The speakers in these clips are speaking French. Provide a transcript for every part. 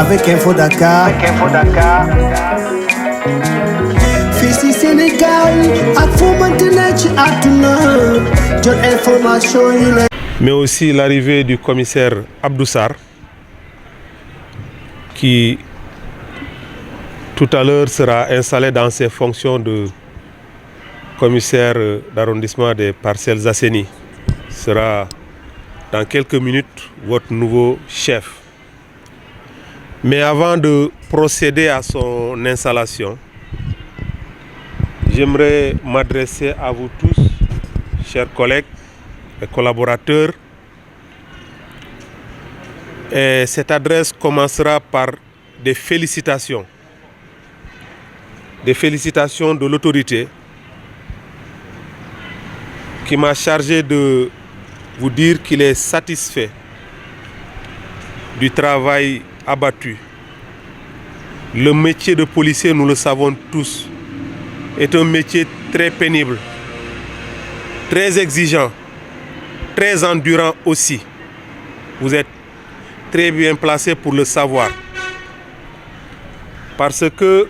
avec Info Dakar. Fils Sénégal, ak fu mënti ne ci àdduna jot information yu la. Mais aussi l'arrivée du commissaire Abdou Sarr, qui tout à l'heure sera installé dans ses fonctions de commissaire d'arrondissement des Parcelles Assainies, sera dans quelques minutes votre nouveau chef. Mais avant de procéder à son installation, j'aimerais m'adresser à vous tous, chers collègues et collaborateurs. Et cette adresse commencera par des félicitations. Des félicitations de l'autorité qui m'a chargé de vous dire qu'il est satisfait du travail abattu. Le métier de policier, nous le savons tous, est un métier très pénible, très exigeant, très endurant aussi. Vous êtes très bien placé pour le savoir. Parce que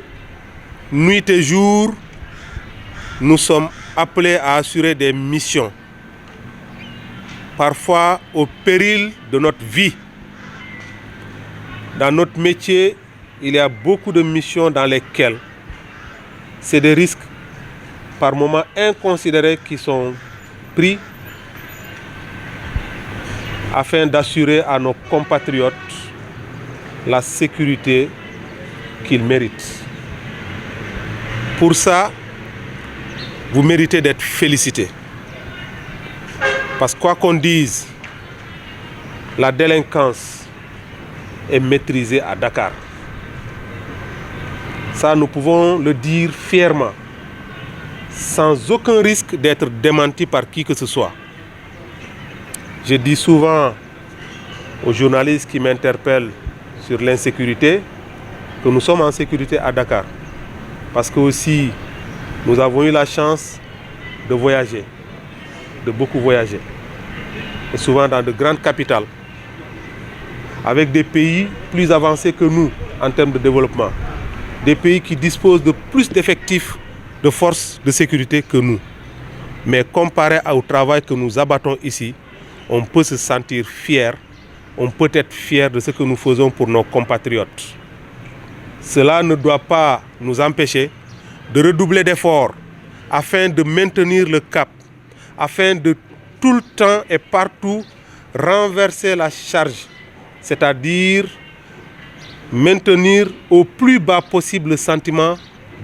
nuit et jour, nous sommes appelés à assurer des missions, parfois au péril de notre vie. Dans notre métier, il y a beaucoup de missions dans lesquelles c'est des risques par moments inconsidérés qui sont pris afin d'assurer à nos compatriotes la sécurité qu'ils méritent. Pour ça, vous méritez d'être félicités. Parce que quoi qu'on dise, la délinquance est maîtrisée à Dakar. Ça, nous pouvons le dire fièrement, sans aucun risque d'être démenti par qui que ce soit. Je dis souvent aux journalistes qui m'interpellent sur l'insécurité que nous sommes en sécurité à Dakar. Parce que aussi, nous avons eu la chance de voyager, de beaucoup voyager. Et souvent dans de grandes capitales, avec des pays plus avancés que nous en termes de développement. Des pays qui disposent de plus d'effectifs de forces de sécurité que nous. Mais comparé au travail que nous abattons ici, on peut se sentir fier, on peut être fier de ce que nous faisons pour nos compatriotes. Cela ne doit pas nous empêcher de redoubler d'efforts afin de maintenir le cap, afin de tout le temps et partout renverser la charge, c'est-à-dire maintenir au plus bas possible le sentiment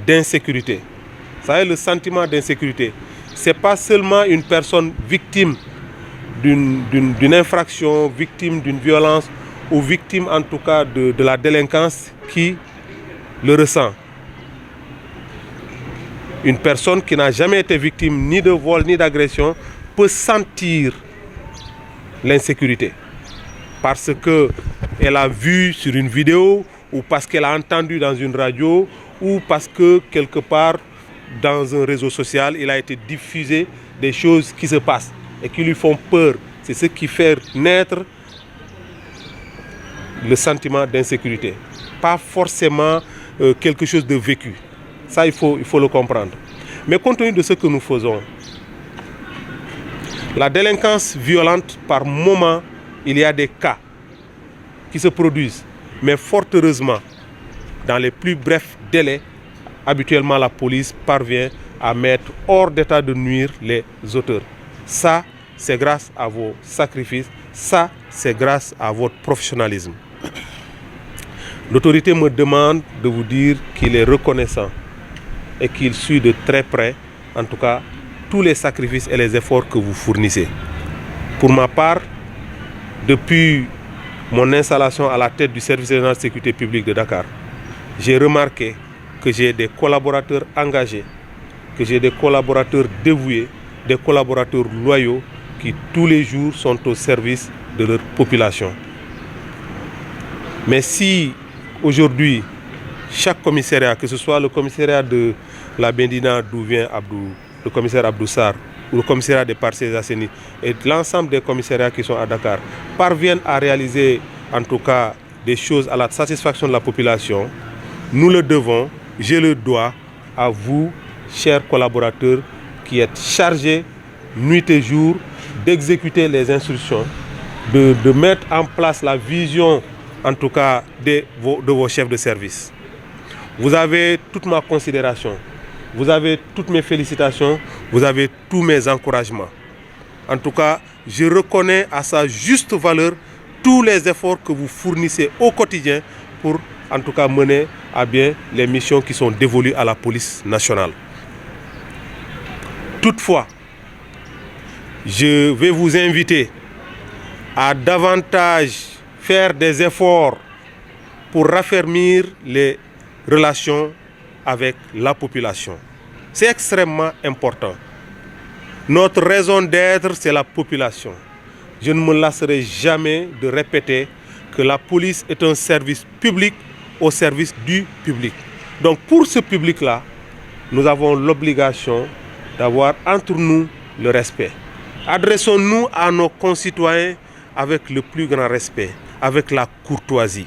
d'insécurité. Vous savez, le sentiment d'insécurité, ce n'est pas seulement une personne victime d'une infraction, victime d'une violence ou victime en tout cas de la délinquance qui le ressent. Une personne qui n'a jamais été victime ni de vol ni d'agression peut sentir l'insécurité parce qu'elle a vu sur une vidéo ou parce qu'elle a entendu dans une radio ou parce que quelque part dans un réseau social il a été diffusé des choses qui se passent et qui lui font peur. C'est ce qui fait naître le sentiment d'insécurité. Pas forcément quelque chose de vécu. Ça, il faut le comprendre. Mais compte tenu de ce que nous faisons, la délinquance violente, par moment, il y a des cas qui se produisent. Mais fort heureusement, dans les plus brefs délais, habituellement la police parvient à mettre hors d'état de nuire les auteurs. Ça, c'est grâce à vos sacrifices. Ça, c'est grâce à votre professionnalisme. L'autorité me demande de vous dire qu'il est reconnaissant et qu'il suit de très près, en tout cas, tous les sacrifices et les efforts que vous fournissez. Pour ma part, depuis mon installation à la tête du service régional de sécurité publique de Dakar, j'ai remarqué que j'ai des collaborateurs engagés, que j'ai des collaborateurs dévoués, des collaborateurs loyaux qui tous les jours sont au service de leur population. Mais si aujourd'hui, chaque commissariat, que ce soit le commissariat de la Bendina d'où vient le commissaire Abdou Sarr ou le commissariat des Parcelles Assainies et l'ensemble des commissariats qui sont à Dakar parviennent à réaliser en tout cas des choses à la satisfaction de la population, nous le devons, je le dois à vous, chers collaborateurs, qui êtes chargés nuit et jour d'exécuter les instructions, de mettre en place la vision, en tout cas, de vos chefs de service. Vous avez toute ma considération, vous avez toutes mes félicitations, vous avez tous mes encouragements. En tout cas, je reconnais à sa juste valeur tous les efforts que vous fournissez au quotidien pour, en tout cas, mener à bien les missions qui sont dévolues à la police nationale. Toutefois, je vais vous inviter à davantage faire des efforts pour raffermir les relations avec la population. C'est extrêmement important. Notre raison d'être, c'est la population. Je ne me lasserai jamais de répéter que la police est un service public au service du public. Donc pour ce public-là, nous avons l'obligation d'avoir entre nous le respect. Adressons-nous à nos concitoyens avec le plus grand respect, avec la courtoisie.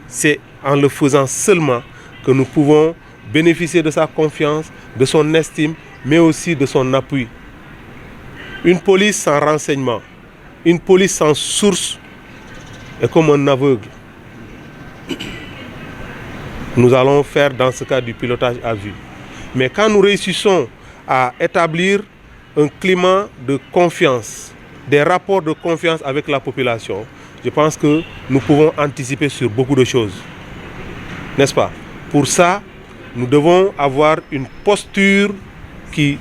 C'est en le faisant seulement que nous pouvons bénéficier de sa confiance, de son estime, mais aussi de son appui. Une police sans renseignement, une police sans source est comme un aveugle. Nous allons faire dans ce cas du pilotage à vue. Mais quand nous réussissons à établir un climat de confiance, des rapports de confiance avec la population, je pense que nous pouvons anticiper sur beaucoup de choses. N'est-ce pas? Pour ça, nous devons avoir une posture qui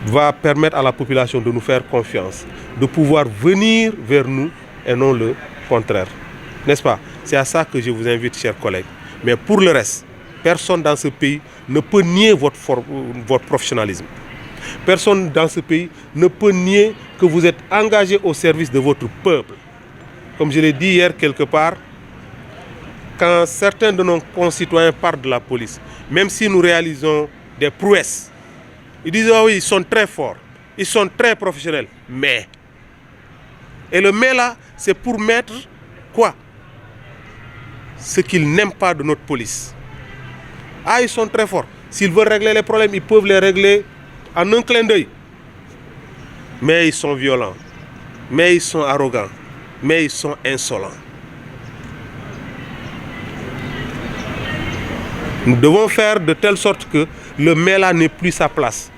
va permettre à la population de nous faire confiance, de pouvoir venir vers nous et non le contraire. N'est-ce pas? C'est à ça que je vous invite, chers collègues. Mais pour le reste, personne dans ce pays ne peut nier votre professionnalisme. Personne dans ce pays ne peut nier que vous êtes engagé au service de votre peuple. Comme je l'ai dit hier quelque part, quand certains de nos concitoyens parlent de la police, même si nous réalisons des prouesses, ils disent ah oui, ils sont très forts, ils sont très professionnels, mais. Et le mais là, c'est pour mettre quoi? Ce qu'ils n'aiment pas de notre police. Ah, ils sont très forts. S'ils veulent régler les problèmes, ils peuvent les régler en un clin d'œil. Mais ils sont violents, mais ils sont arrogants, mais ils sont insolents. Nous devons faire de telle sorte que le mais là n'ait plus sa place.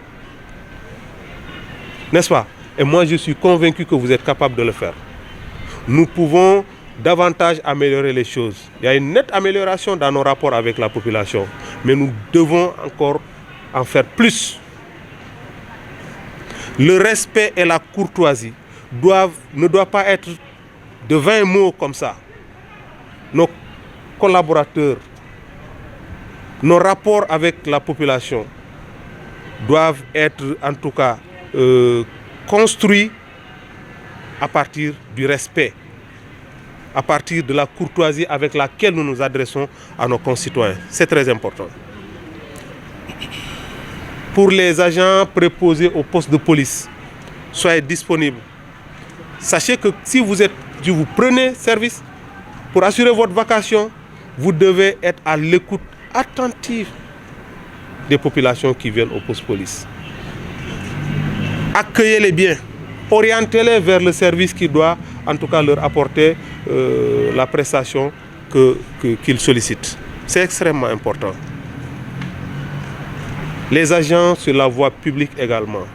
N'est-ce pas? Et moi, je suis convaincu que vous êtes capable de le faire. Nous pouvons davantage améliorer les choses. Il y a une nette amélioration dans nos rapports avec la population. Mais nous devons encore en faire plus. Le respect et la courtoisie ne doivent pas être de 20 mots comme ça. Nos collaborateurs, nos rapports avec la population doivent être en tout cas construits à partir du respect, à partir de la courtoisie avec laquelle nous nous adressons à nos concitoyens. C'est très important. Pour les agents préposés au poste de police, soyez disponibles. Sachez que si vous prenez service pour assurer votre vacation, vous devez être à l'écoute attentive des populations qui viennent au poste de police. Accueillez-les bien, orientez-les vers le service qui doit en tout cas leur apporter la prestation qu'ils sollicitent. C'est extrêmement important. Les agents sur la voie publique également.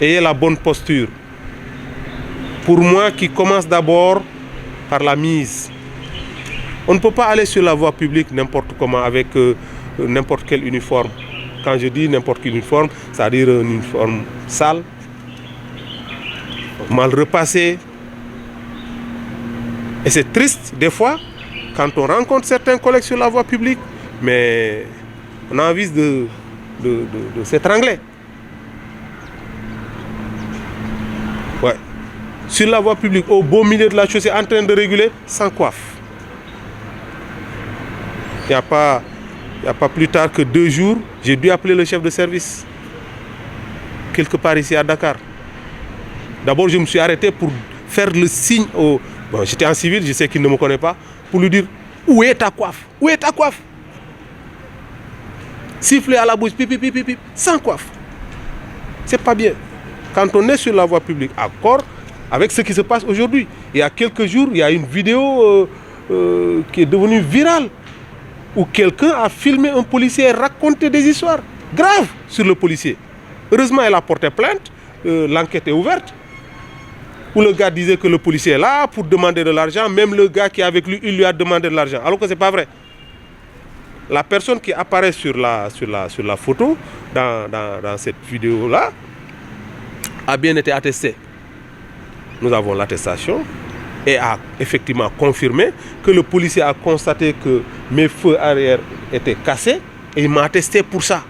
Ayez la bonne posture. Pour moi, qui commence d'abord par la mise. On ne peut pas aller sur la voie publique n'importe comment avec n'importe quel uniforme. Quand je dis n'importe quel uniforme, c'est-à-dire un uniforme sale, mal repassé. Et c'est triste des fois quand on rencontre certains collègues sur la voie publique, mais on a envie de s'étrangler. Ouais. Sur la voie publique, au beau milieu de la chaussée, en train de réguler, sans coiffe. Il n'y a pas plus tard que 2 jours, j'ai dû appeler le chef de service, quelque part ici à Dakar. D'abord, je me suis arrêté pour faire le signe Bon, j'étais en civil, je sais qu'il ne me connaît pas, pour lui dire où est ta coiffe? Où est ta coiffe? Siffler à la bouche, pip, pip, pip, pip, sans coiffe. C'est pas bien. Quand on est sur la voie publique, accord avec ce qui se passe aujourd'hui. Il y a quelques jours, il y a une vidéo qui est devenue virale où quelqu'un a filmé un policier et raconté des histoires graves sur le policier. Heureusement, elle a porté plainte, l'enquête est ouverte. Où le gars disait que le policier est là pour demander de l'argent, même le gars qui est avec lui, il lui a demandé de l'argent, alors que ce n'est pas vrai. La personne qui apparaît sur la photo, dans cette vidéo-là, a bien été attestée. Nous avons l'attestation et a effectivement confirmé que le policier a constaté que mes feux arrière étaient cassés et il m'a attesté pour ça.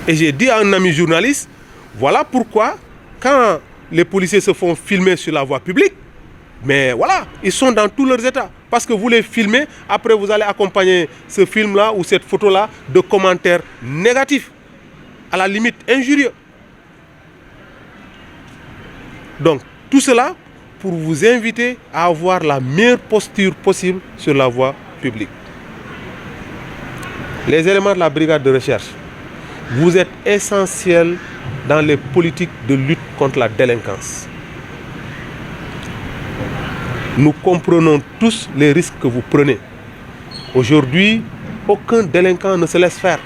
Et j'ai dit à un ami journaliste, voilà pourquoi quand les policiers se font filmer sur la voie publique, mais voilà, ils sont dans tous leurs états. Parce que vous les filmez, après vous allez accompagner ce film-là ou cette photo-là de commentaires négatifs, à la limite injurieux. Donc, tout cela pour vous inviter à avoir la meilleure posture possible sur la voie publique. Les éléments de la brigade de recherche, vous êtes essentiels dans les politiques de lutte contre la délinquance. Nous comprenons tous les risques que vous prenez. Aujourd'hui, aucun délinquant ne se laisse faire.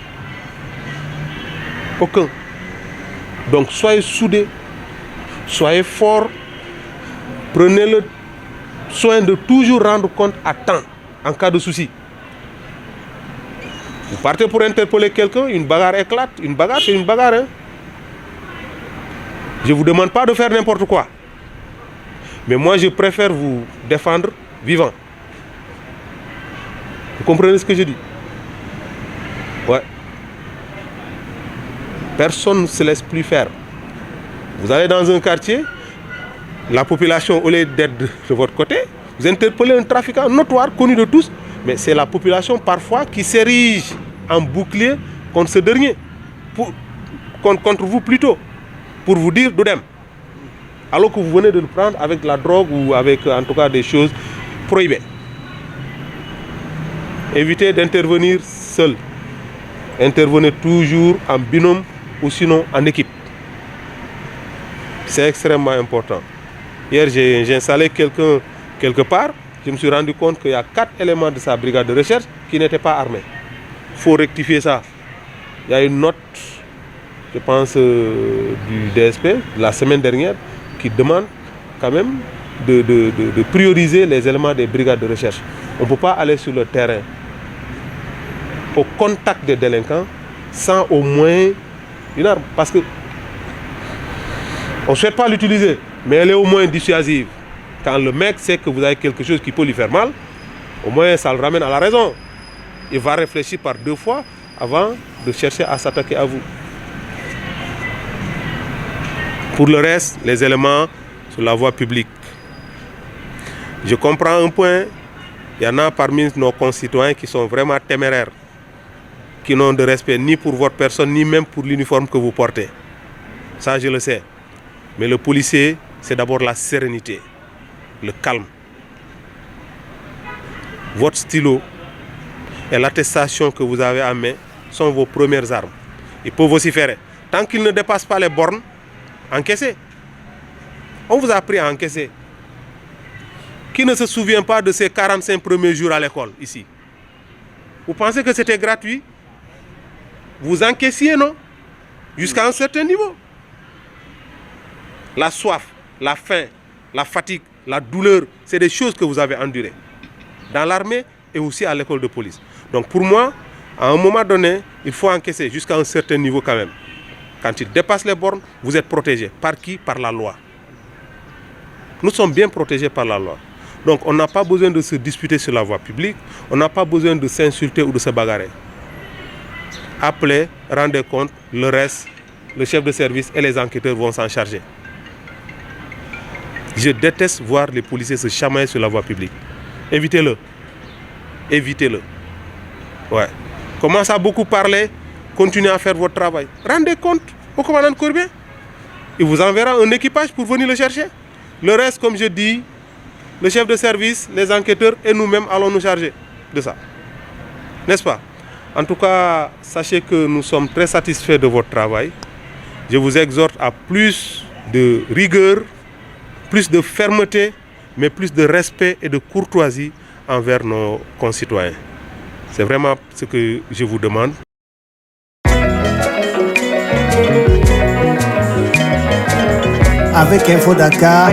Aucun. Donc soyez soudés, soyez forts, prenez le soin de toujours rendre compte à temps en cas de souci. Vous partez pour interpeller quelqu'un, une bagarre éclate. Une bagarre, c'est une bagarre. Hein? Je ne vous demande pas de faire n'importe quoi. Mais moi, je préfère vous défendre vivant. Vous comprenez ce que je dis? Ouais. Personne ne se laisse plus faire. Vous allez dans un quartier, la population, au lieu d'être de votre côté, vous interpellez un trafiquant notoire, connu de tous, mais c'est la population parfois qui s'érige en bouclier contre ce dernier, contre vous plutôt, pour vous dire d'Odem. Alors que vous venez de le prendre avec de la drogue ou avec en tout cas des choses prohibées. Évitez d'intervenir seul. Intervenez toujours en binôme ou sinon en équipe. C'est extrêmement important. Hier, j'ai installé quelqu'un quelque part. Je me suis rendu compte qu'il y a 4 éléments de sa brigade de recherche qui n'étaient pas armés. Il faut rectifier ça. Il y a une note, je pense, du DSP, de la semaine dernière, qui demande quand même de prioriser les éléments des brigades de recherche. On ne peut pas aller sur le terrain au contact des délinquants sans au moins une arme. Parce que on ne souhaite pas l'utiliser, mais elle est au moins dissuasive. Quand le mec sait que vous avez quelque chose qui peut lui faire mal, au moins ça le ramène à la raison. Il va réfléchir par 2 fois avant de chercher à s'attaquer à vous. Pour le reste, les éléments sur la voie publique. Je comprends un point, il y en a parmi nos concitoyens qui sont vraiment téméraires, qui n'ont de respect ni pour votre personne, ni même pour l'uniforme que vous portez. Ça, je le sais. Mais le policier, c'est d'abord la sérénité, le calme. Votre stylo et l'attestation que vous avez en main sont vos premières armes. Ils peuvent vociférer. Tant qu'ils ne dépassent pas les bornes, encaissez. On vous a appris à encaisser. Qui ne se souvient pas de ces 45 premiers jours à l'école, ici? Vous pensez que c'était gratuit? Vous encaissiez, non? Jusqu'à un certain niveau. La soif, la faim, la fatigue, la douleur, c'est des choses que vous avez endurées. Dans l'armée et aussi à l'école de police. Donc pour moi, à un moment donné, il faut encaisser jusqu'à un certain niveau quand même. Quand il dépasse les bornes, vous êtes protégé. Par qui? Par la loi. Nous sommes bien protégés par la loi. Donc on n'a pas besoin de se disputer sur la voie publique. On n'a pas besoin de s'insulter ou de se bagarrer. Appelez, rendez compte, le reste, le chef de service et les enquêteurs vont s'en charger. Je déteste voir les policiers se chamailler sur la voie publique. Évitez-le. Évitez-le. Ouais. Commencez à beaucoup parler. Continuez à faire votre travail. Rendez compte au commandant Courbet. Il vous enverra un équipage pour venir le chercher. Le reste, comme je dis, le chef de service, les enquêteurs et nous-mêmes allons nous charger de ça. N'est-ce pas? En tout cas, sachez que nous sommes très satisfaits de votre travail. Je vous exhorte à plus de rigueur, plus de fermeté, mais plus de respect et de courtoisie envers nos concitoyens. C'est vraiment ce que je vous demande. Avec Info Dakar.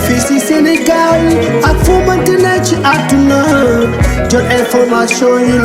fii si Sénégal ak fu mënti ne ci àdduna jot information yu la